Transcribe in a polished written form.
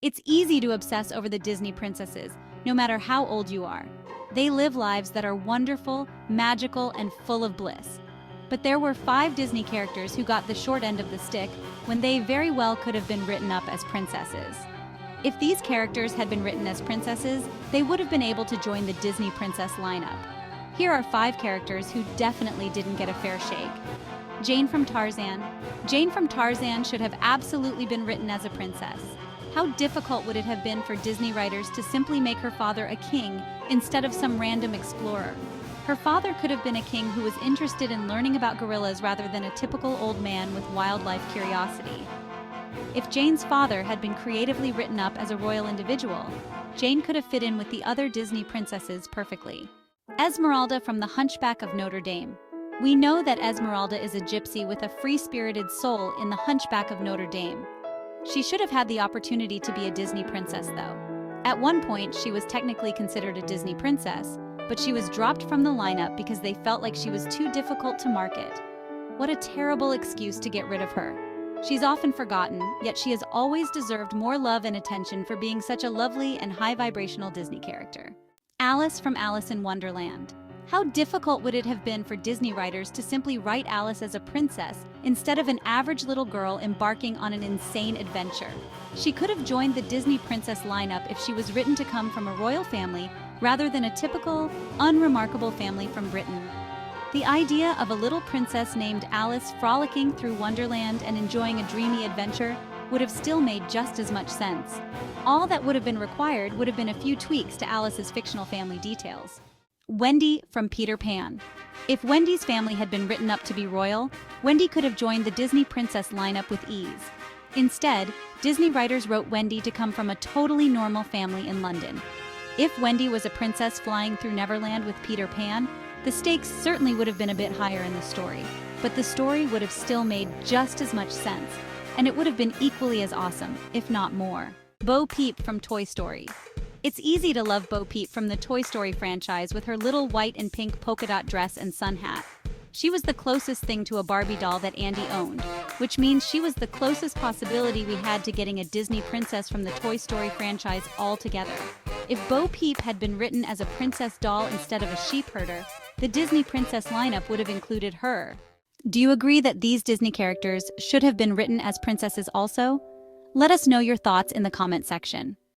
It's easy to obsess over the Disney princesses, no matter how old you are. They live lives that are wonderful, magical, and full of bliss. But there were 5 Disney characters who got the short end of the stick when they very well could have been written up as princesses. If these characters had been written as princesses, they would have been able to join the Disney princess lineup. Here are 5 characters who definitely didn't get a fair shake. Jane from Tarzan. Jane from Tarzan should have absolutely been written as a princess. How difficult would it have been for Disney writers to simply make her father a king instead of some random explorer? Her father could have been a king who was interested in learning about gorillas rather than a typical old man with wildlife curiosity. If Jane's father had been creatively written up as a royal individual, Jane could have fit in with the other Disney princesses perfectly. Esmeralda from the Hunchback of Notre Dame. We know that Esmeralda is a gypsy with a free-spirited soul in the Hunchback of Notre Dame. She should have had the opportunity to be a Disney princess, though. At one point, she was technically considered a Disney princess, but she was dropped from the lineup because they felt like she was too difficult to market. What a terrible excuse to get rid of her. She's often forgotten, yet she has always deserved more love and attention for being such a lovely and high-vibrational Disney character. Alice from Alice in Wonderland. How difficult would it have been for Disney writers to simply write Alice as a princess instead of an average little girl embarking on an insane adventure? She could have joined the Disney princess lineup if she was written to come from a royal family rather than a typical, unremarkable family from Britain. The idea of a little princess named Alice frolicking through Wonderland and enjoying a dreamy adventure would have still made just as much sense. All that would have been required would have been a few tweaks to Alice's fictional family details. Wendy from Peter Pan. If Wendy's family had been written up to be royal, Wendy could have joined the Disney princess lineup with ease. Instead, Disney writers wrote Wendy to come from a totally normal family in London. If Wendy was a princess flying through Neverland with Peter Pan, the stakes certainly would have been a bit higher in the story, but the story would have still made just as much sense, and it would have been equally as awesome, if not more. Bo Peep from Toy Story. It's easy to love Bo Peep from the Toy Story franchise with her little white and pink polka dot dress and sun hat. She was the closest thing to a Barbie doll that Andy owned, which means she was the closest possibility we had to getting a Disney princess from the Toy Story franchise altogether. If Bo Peep had been written as a princess doll instead of a sheep herder, the Disney princess lineup would have included her. Do you agree that these Disney characters should have been written as princesses also? Let us know your thoughts in the comment section.